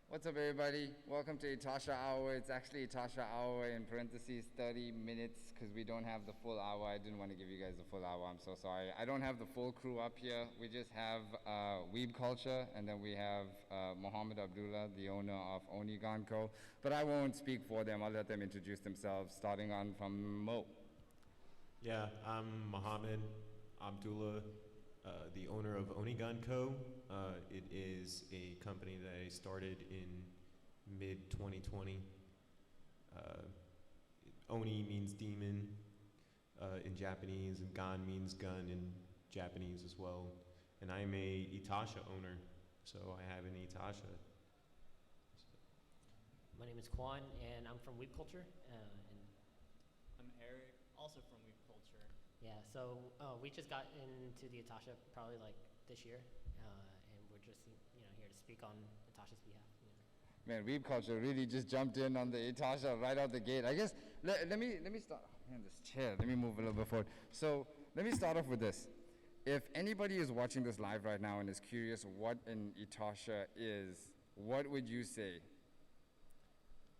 What's up, everybody? Welcome to Itasha Hour. It's actually Itasha Hour in parentheses 30 minutes because we don't have the full hour. I didn't want to give you guys the full hour. I'm so sorry. I don't have the full crew up here. We just have Weeb Culture, and then we have Mohammed Abdullah, the owner of Onigan Co. But I won't speak for them. I'll let them introduce themselves, starting on from Mo. Yeah, I'm Mohammed Abdullah, the owner of Onigan Co. It is a company that I started in mid 2020. Uh, Oni means demon in Japanese, and Gan means gun in Japanese as well. And I'm a Itasha owner, so I have an Itasha. My name is Quan, and I'm from Weeb Culture. And I'm Eric, also from Weave Culture. yeah, so we just got into the Itasha probably like this year, and we're just here to speak on Itasha's behalf. Man, Weeb Culture really just jumped in on the Itasha right out the gate. I guess let me start. Oh, man, this chair. Let me move a little bit forward. So let me start off with this. If anybody is watching this live right now and is curious what an Itasha is, what would you say?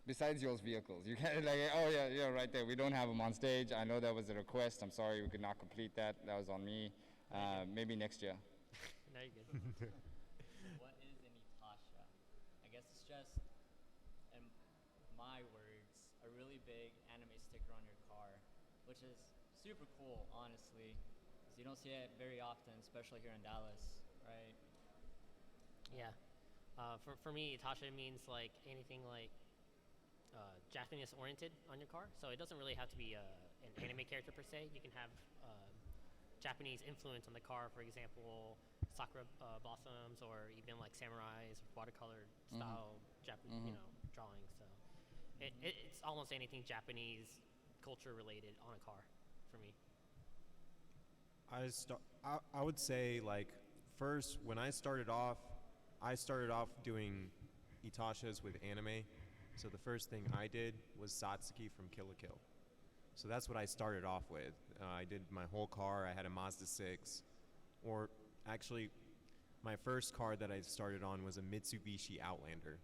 Besides y'all's vehicles, you can't like, oh yeah, right there. We don't have them on stage. I know that was a request. I'm sorry we could not complete that. That was on me. Maybe next year. No, you're good. What is an Itasha? I guess it's just, in my words, a really big anime sticker on your car, which is super cool, honestly. 'Cause you don't see it very often, especially here in Dallas, right? Yeah, for me, Itasha means like anything like Japanese oriented on your car. So it doesn't really have to be an anime character per se. You can have Japanese influence on the car, for example, sakura blossoms, or even like samurais, watercolor style Japanese, drawings. So it's almost anything Japanese culture related on a car for me. I would say like first when I started off doing Itashas with anime. So the first thing I did was Satsuki from Kill la Kill. So that's what I started off with. I did my whole car. I had a Mazda 6. Or actually, my first car that I started on was a Mitsubishi Outlander.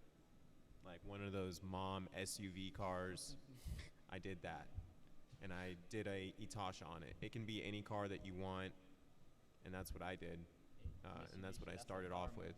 Like one of those mom SUV cars. I did that. And I did a Itasha on it. It can be any car that you want. And that's what I did. And that's what I started off with.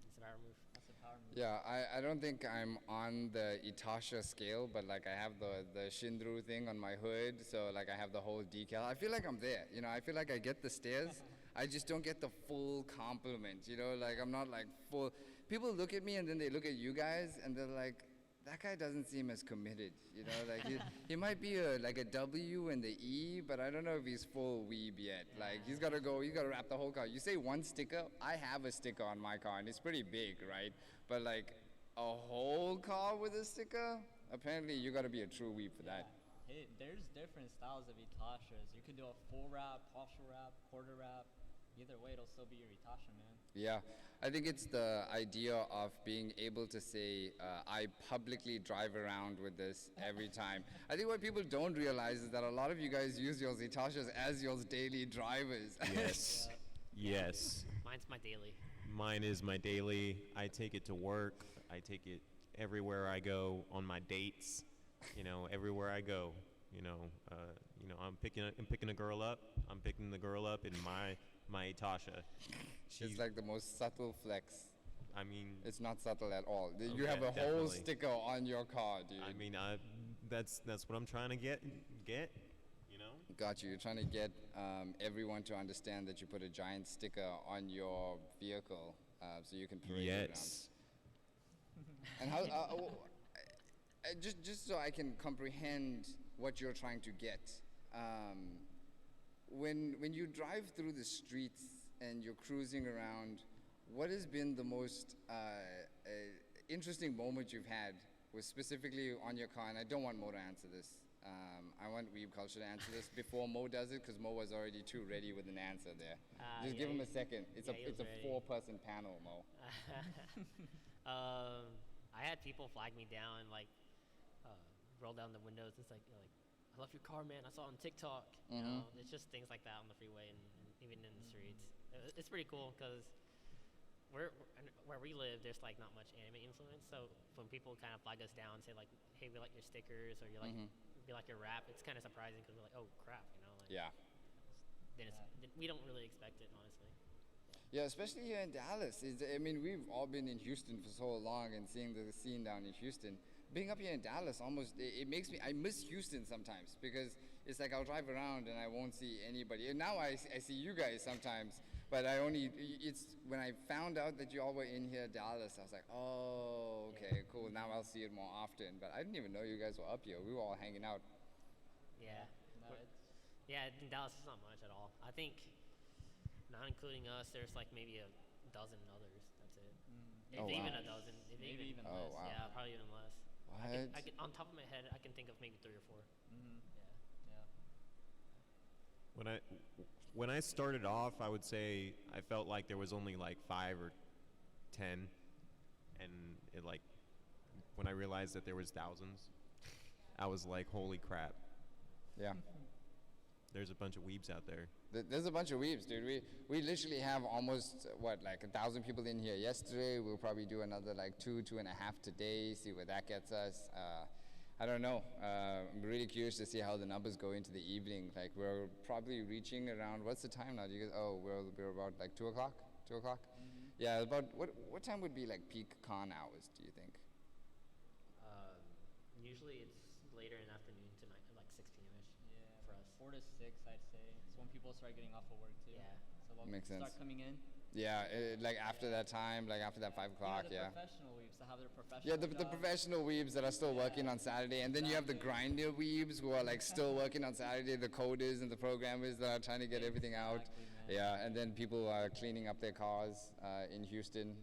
It's a power move. That's a power move. Yeah, I don't think I'm on the Itasha scale, but like I have the Shindru thing on my hood, so like I have the whole decal. I feel like I'm there, I feel like I get the stares. I just don't get the full compliment, like I'm not like full. People look at me and then they look at you guys and they're like, that guy doesn't seem as committed, like he might be like a W and the E, but I don't know if he's full weeb yet. Like he's gotta wrap the whole car. You say one sticker, I have a sticker on my car and it's pretty big, right? But like a whole car with a sticker, apparently you gotta be a true weeb for that. Hey, there's different styles of Itashas. You could do a full wrap, partial wrap, quarter wrap. Either way, it'll still be your Itasha, man. Yeah, I think it's the idea of being able to say, I publicly drive around with this every time. I think what people don't realize is that a lot of you guys use your Itashas as your daily drivers. Yes. Yes. Mine's my daily. Mine is my daily. I take it to work. I take it everywhere I go on my dates. Everywhere I go. I'm picking a girl up. I'm picking the girl up in my Itasha. It's like the most subtle flex. I mean, It's not subtle at all. You Okay, have a whole definitely. sticker on your car, dude. I mean, that's what I'm trying to get. Got you. You're trying to get everyone to understand that you put a giant sticker on your vehicle so you can parade it Yes. around. And how? Just so I can comprehend what you're trying to get. When you drive through the streets and you're cruising around, what has been the most interesting moment you've had with specifically on your car? And I don't want Mo to answer this. I want Weeb Culture to answer this before Mo does it because Mo was already too ready with an answer there. Just give him a second. It's he was a ready. 4-person panel, Mo. I had people flag me down, like roll down the windows and it's like, I love your car, man. I saw it on TikTok. It's just things like that on the freeway and even in the streets. It's pretty cool because where we live, there's like not much anime influence. So when people kind of flag us down and say like, "Hey, we like your stickers," or "You like we like your rap," it's kind of surprising because we're like, "Oh crap," you know? Like, Yeah. then we don't really expect it, honestly. Yeah, especially here in Dallas. I mean, we've all been in Houston for so long and seeing the scene down in Houston. Being up here in Dallas it makes me, I miss Houston sometimes because it's like I'll drive around and I won't see anybody. And now I see you guys sometimes, but it's when I found out that you all were in here, Dallas, I was like, oh, okay, cool. Now I'll see it more often. But I didn't even know you guys were up here. We were all hanging out. Yeah. No, We're- it's Yeah, in Dallas, it's not much at all. I think, not including us, there's like maybe a dozen others. That's it. If Oh, even wow. a dozen. If maybe even Oh, less. wow. Yeah, probably even less. What? On top of my head, I can think of maybe 3 or 4. Mm-hmm. Yeah. Yeah. When I started off, I would say I felt like there was only like 5 or 10, and it like when I realized that there was thousands, I was like, holy crap! Yeah. There's a bunch of weebs out there. There's a bunch of weebs, dude. We literally have almost like 1,000 people in here yesterday. We'll probably do another like 2.5 today. See where that gets us. I don't know. I'm really curious to see how the numbers go into the evening. Like we're probably reaching around. What's the time now? Do you guys? Oh, we're about like 2 o'clock. 2 o'clock. Yeah. About what time would be like peak con hours? Do you think? Usually it's later in the afternoon to night, like 6 p.m. ish. Yeah. For us. 4 to 6, I'd say. It's when people start getting off of work too. Yeah. So they'll Makes start sense. coming in. Yeah. Like after that time, like after that 5 o'clock. The Yeah. professional weaves that have their professional Yeah, the job. professional weebs that are still working on Saturday, and then you have the grinder weebs who are like still working on Saturday, the coders and the programmers that are trying to get everything out. Exactly, man. Yeah, and then people are cleaning up their cars in Houston,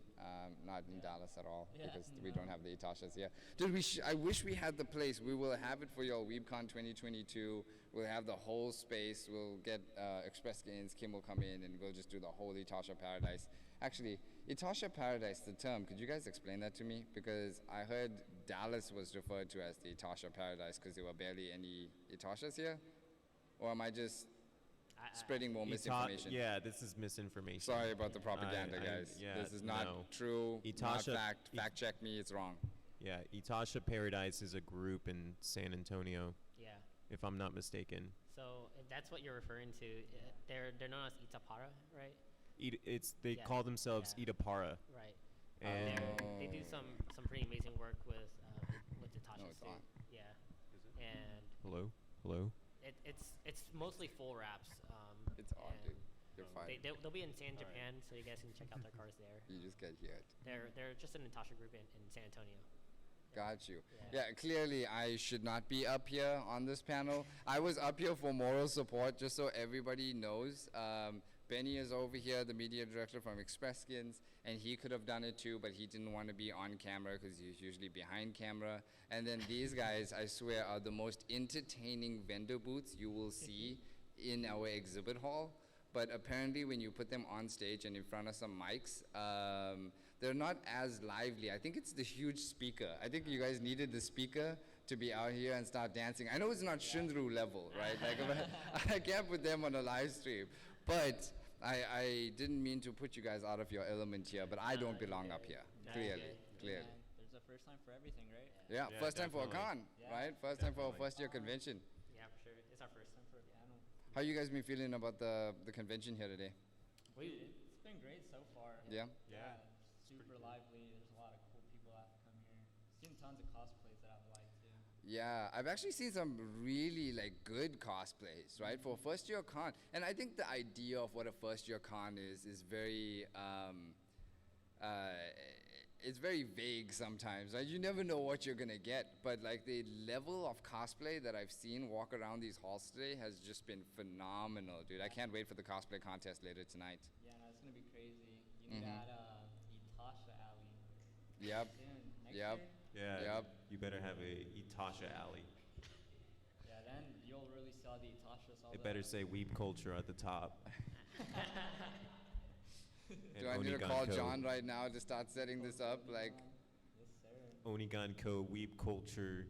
not in Dallas at all, Yeah, because we no. don't have the Itashas here. Dude, I wish we had the place. We will have it for your WeebCon 2022. We'll have the whole space. We'll get Express Gains. Kim will come in, and we'll just do the whole Itasha Paradise. Actually, Itasha Paradise, the term, could you guys explain that to me? Because I heard Dallas was referred to as the Itasha Paradise because there were barely any Itashas here? Or am I just spreading more misinformation? Yeah, this is misinformation. Sorry about the propaganda, I- guys. yeah, this is not no. true. Itasha- not fact. Fact check me. It's wrong. Yeah, Itasha Paradise is a group in San Antonio, Yeah. if I'm not mistaken. So if that's what you're referring to. They're known as Itapara, right? They Yeah. call themselves Yeah. Itapara, Right. and They do some pretty amazing work with Itasha No, it's too. on. Yeah. And hello. it's mostly full wraps. It's on, and dude. You're fine. They'll be in Japan, so you guys can check out their cars there. You just get hit. They're just an Itasha group in San Antonio. Got you. Yeah. Yeah, clearly I should not be up here on this panel. I was up here for moral support, just so everybody knows. Benny is over here, the media director from Express Skins, and he could have done it too, but he didn't want to be on camera because he's usually behind camera. And then these guys, I swear, are the most entertaining vendor booths you will see in our exhibit hall. But apparently when you put them on stage and in front of some mics, they're not as lively. I think it's the huge speaker. I think you guys needed the speaker to be out here and start dancing. I know it's not Shinru level, right? Like I can't put them on a live stream. But I didn't mean to put you guys out of your element here, but I don't belong up here. Clearly. Yeah, there's a first time for everything, right? Yeah, Yeah, first time for a definitely. con, Yeah. right? First time for a Definitely. first year convention. Yeah, for sure. It's our first time for it. Yeah, I know. How you guys been feeling about the convention here today? It's been great so far. Yeah? Yeah. Super lively. There's a lot of cool people that have come here. Seen tons of cosplays that I've liked too. Yeah, I've actually seen some really like good cosplays, right? For a first year con. And I think the idea of what a first year con is very it's very vague sometimes, right? You never know what you're gonna get, but like the level of cosplay that I've seen walk around these halls today has just been phenomenal, dude. I can't wait for the cosplay contest later tonight. Yeah, no, it's gonna be crazy. You need to add Itasha Alley Yep. soon. Next Yep. year. Yeah, Yep. you better have a Itasha alley. Yeah, then you'll really see all the Itashas. All It the better say weeb culture at the top. Do I need to call John right now to start setting this up? Like, Yes, sir. Onigan Co. Weeb Culture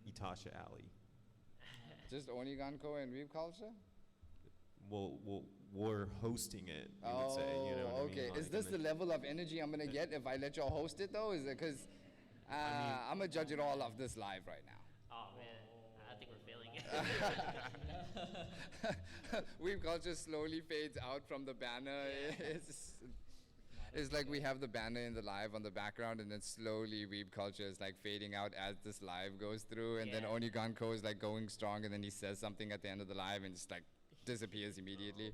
Itasha Alley. just Oniganko and Weeb Culture? We'll we're hosting it. You would say, you know what okay. I mean? Is this the level of energy I'm gonna get if I let y'all host it though? Is it because I'm gonna judge it all off this live right now? Oh man, I think we're failing it. Weave culture slowly fades out from the banner. It's like we have the banner in the live on the background, and then slowly Weeb culture is like fading out as this live goes through, and then Yeah. Oniganko is like going strong, and then he says something at the end of the live and just like disappears immediately.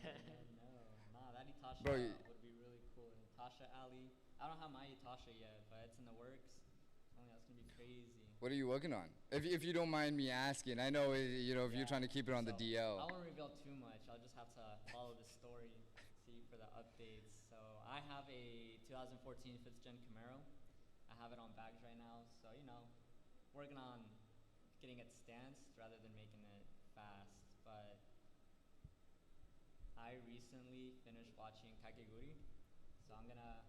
No, nah, that Itasha Bro, would be really cool. Itasha Alley. I don't have my Itasha yet, but it's in the works. Oh, that's gonna be crazy. What are you working on? If you don't mind me asking, I know you know if you're trying to keep it on the So, DL. I won't reveal too much. I'll just have to follow the story, see for the updates. So I have a 2014 5th Gen Camaro. I have it on bags right now. So you know, working on getting it stanced rather than making it fast. But I recently finished watching Kakeguri, so I'm gonna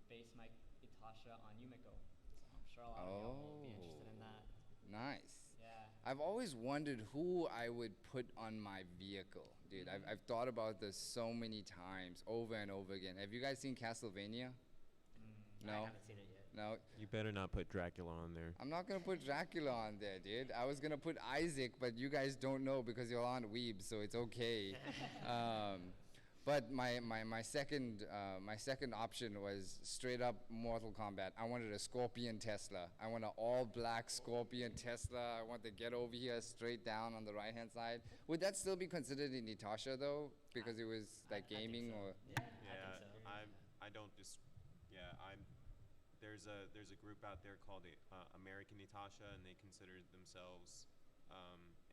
base my Itasha on Yumiko. So I'm sure a lot of y'all will be interested in that. Nice. Yeah. I've always wondered who I would put on my vehicle, dude. I've thought about this so many times, over and over again. Have you guys seen Castlevania? I No. haven't seen it yet. No. You better not put Dracula on there. I'm not gonna put Dracula on there, dude. I was gonna put Isaac, but you guys don't know because you're on Weeb, so it's okay. But my second option was straight up Mortal Kombat. I wanted a Scorpion Tesla. I want an all black Scorpion Tesla. I want to get over here straight down on the right hand side. Would that still be considered an Itasha though, because it was like I think gaming so. or? Yeah, I think so. I don't just. Yeah, There's a group out there called American Itasha, and they consider themselves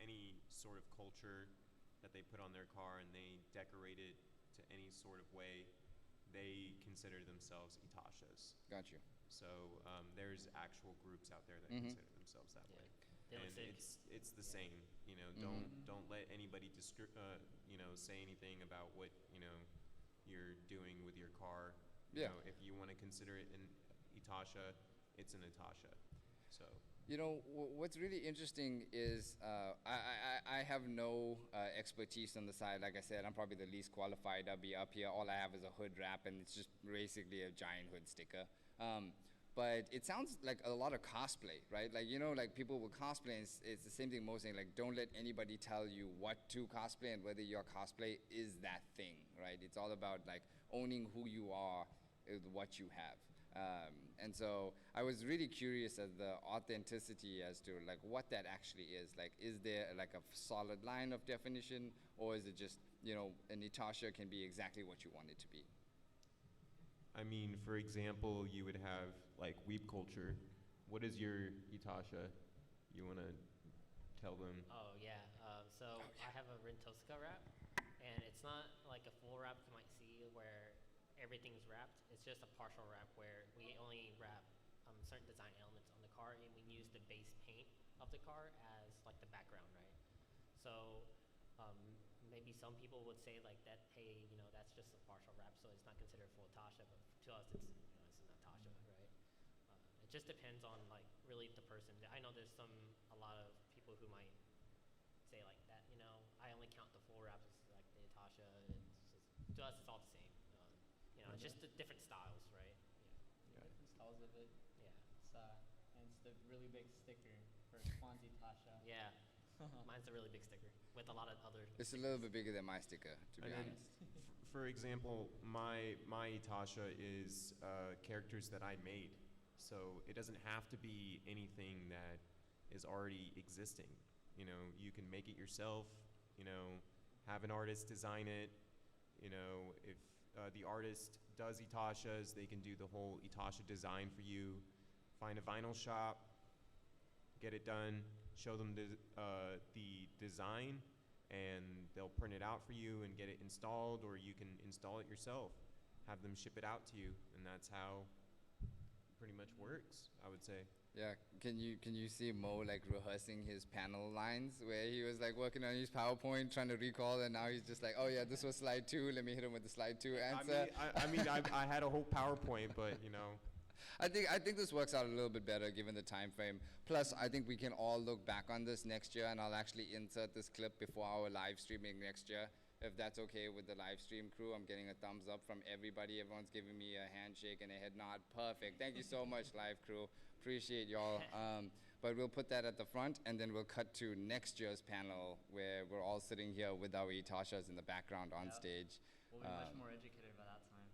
any sort of culture that they put on their car and they decorate it to any sort of way, they consider themselves Itashas. Got you. So there's actual groups out there that Mhm. consider themselves that way, They look and sick. it's the same. You know, don't let anybody say anything about what you're doing with your car. You Yeah. know, if you want to consider it an Itasha, it's an Itasha. So You know, what's really interesting is I have no expertise on the side. Like I said, I'm probably the least qualified. I'll be up here. All I have is a hood wrap, and it's just basically a giant hood sticker. But it sounds like a lot of cosplay, right? Like, like people will cosplay, and it's the same thing most saying, like, don't let anybody tell you what to cosplay and whether your cosplay is that thing, right? It's all about, like, owning who you are with what you have. And so I was really curious as the authenticity as to like what that actually is. Like, is there like a solid line of definition, or is it just, an Itasha can be exactly what you want it to be? I mean, for example, you would have like weeb culture. What is your Itasha? You want to tell them? Oh yeah. So I have a Rentosca wrap, and it's not like a full wrap you might see where everything's wrapped. It's just a partial wrap where we only wrap certain design elements on the car, and we use the base paint of the car as like the background, right? So maybe some people would say like that, hey, that's just a partial wrap, so it's not considered full Tasha, but to us, it's not Tasha, right? It just depends on like really the person. I know there's a lot of people who might say like that, I only count the full wraps as like the Tasha. To us, it's all the same. It's just the different styles, right? Different styles of it. Yeah. And it's the really big sticker for Kwanzi Tasha. Yeah. Mine's a really big sticker with a lot of other. It's a little bit bigger than my sticker, to be And then, honest. for example, my Itasha is characters that I made, so it doesn't have to be anything that is already existing. You can make it yourself. Have an artist design it. If the artist does Itashas, they can do the whole Itasha design for you. Find a vinyl shop, get it done, show them the design, and they'll print it out for you and get it installed, or you can install it yourself. Have them ship it out to you, and that's how it pretty much works, I would say. Yeah, can you see Mo like rehearsing his panel lines where he was like working on his PowerPoint trying to recall, and now he's just like, oh yeah, this was slide 2. Let me hit him with the slide 2 answer. I had a whole PowerPoint, but I think this works out a little bit better given the time frame. Plus, I think we can all look back on this next year, and I'll actually insert this clip before our live streaming next year, if that's okay with the live stream crew. I'm getting a thumbs up from everybody. Everyone's giving me a handshake and a head nod. Perfect. Thank you so much, live crew. Appreciate y'all. But we'll put that at the front, and then we'll cut to next year's panel where we're all sitting here with our Itashas in the background on Yep. stage. We'll be much more educated by that time.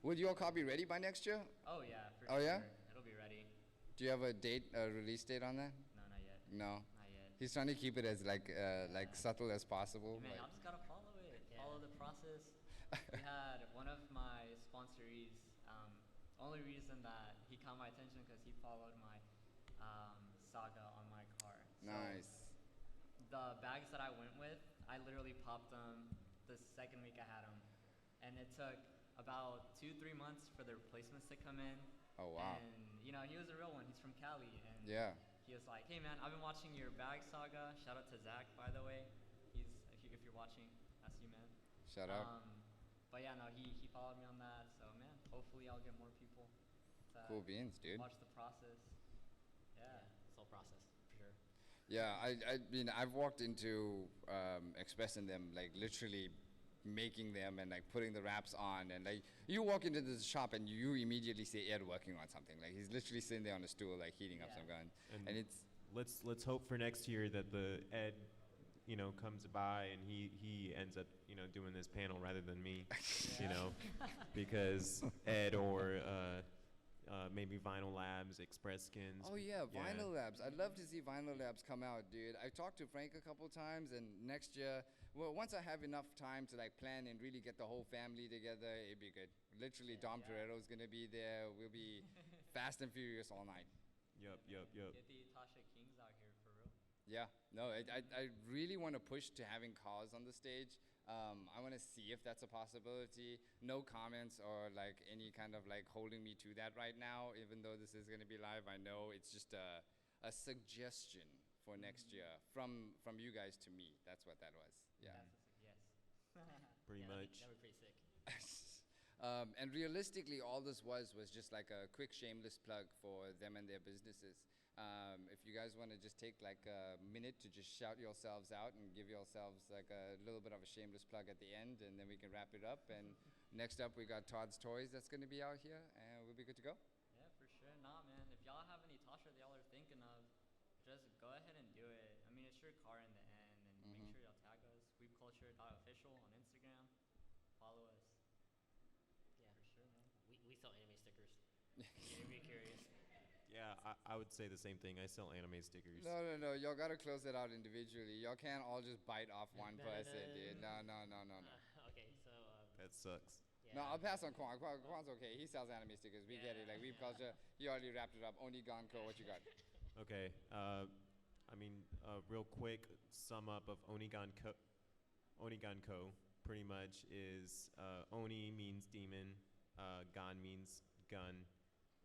Will your car be ready by next year? Oh yeah, for Oh, sure. yeah? It'll be ready. Do you have a date, a release date on that? No, not yet. No. Not yet. He's trying to keep it as like subtle as possible. Man, like- y'all just gotta follow it. Yeah. Follow the process. We had one of my sponsorees. Only reason that he caught my attention because he followed my saga on my car. So Nice. the bags that I went with, I literally popped them the second week I had them, and it took about 2-3 months for the replacements to come in. Oh, wow. And you know, he was a real one. He's from Cali, and Yeah. he was like, "Hey man, I've been watching your bag saga. Shout out to Zach, by the way. He's if you're watching, that's you, man." Shout out. But yeah, no, he followed me on that. So man, hopefully I'll get more people to Cool beans, dude. watch the process. Yeah. This whole process, for sure. Yeah, I mean, I've walked into Express and them, like literally making them and like putting the wraps on, and like you walk into the shop and you immediately see Ed working on something. Like he's literally sitting there on a stool, like heating up Yeah. some gun, And and it's let's hope for next year that the Ed, comes by and he ends up, doing this panel rather than me, because Ed or maybe Vinyl Labs, Express Skins. oh yeah, Vinyl Labs. I'd love to see Vinyl Labs come out, dude. I talked to Frank a couple times, and next year, well, once I have enough time to like plan and really get the whole family together, it'd be good. Literally, Dom Yeah. Toretto's gonna be there. We'll be fast and furious all night. Yup. Get the Itasha Kings out here for real. Yeah, no, I really want to push to having cars on the stage. I want to see if that's a possibility. No comments or like any kind of like holding me to that right now, even though this is going to be live. I know it's just a suggestion for next year from you guys to me. That's what that was. Yeah. Yes. Pretty Yeah, much. That would be pretty sick. And realistically, all this was just like a quick shameless plug for them and their businesses. If you guys want to just take like a minute to just shout yourselves out and give yourselves like a little bit of a shameless plug at the end, and then we can wrap it up. And next up, we got Todd's Toys that's going to be out here, and we'll be good to go. Yeah, for sure. Nah, man. If y'all have any Tasha that y'all are thinking of, just go ahead and do it. I mean, it's your car in the end, and make sure y'all tag us. Weebculture.official on Instagram. Follow us. Yeah. For sure, man. We sell anime stickers. If you're curious. Yeah, I would say the same thing. I sell anime stickers. No. Y'all got to close it out individually. Y'all can't all just bite off one No, person, dude. No. Okay, so That sucks. yeah. No, I'll pass on Quan. Quan's okay. He sells anime stickers. We get it. Like, Weeb Culture, he already wrapped it up. Onigan Co., what you got? Okay. Real quick sum up of Onigan Co. Onigan Co. pretty much is Oni means demon, Gan means gun,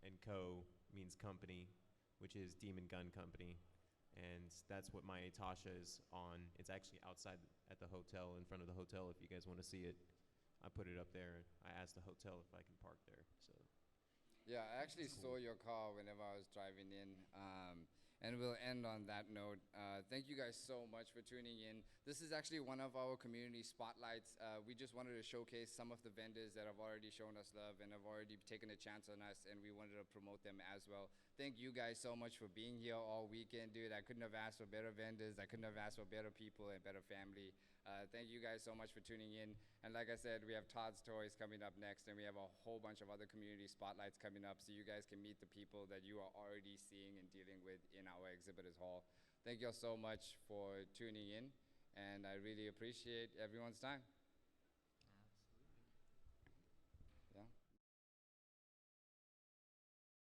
and Co means company, which is Demon Gun Company. And that's what my Itasha is on. It's actually outside at the hotel, in front of the hotel, if you guys want to see it. I put it up there. I asked the hotel if I can park there. So Yeah, I actually saw your car whenever I was driving in. And we'll end on that note. Thank you guys so much for tuning in. This is actually one of our community spotlights. We just wanted to showcase some of the vendors that have already shown us love and have already taken a chance on us, and we wanted to promote them as well. Thank you guys so much for being here all weekend, dude. I couldn't have asked for better vendors. I couldn't have asked for better people and better family. Thank you guys so much for tuning in. And like I said, we have Todd's Toys coming up next, and we have a whole bunch of other community spotlights coming up, so you guys can meet the people that you are already seeing and dealing with in our exhibitors hall. Thank you all so much for tuning in, and I really appreciate everyone's time.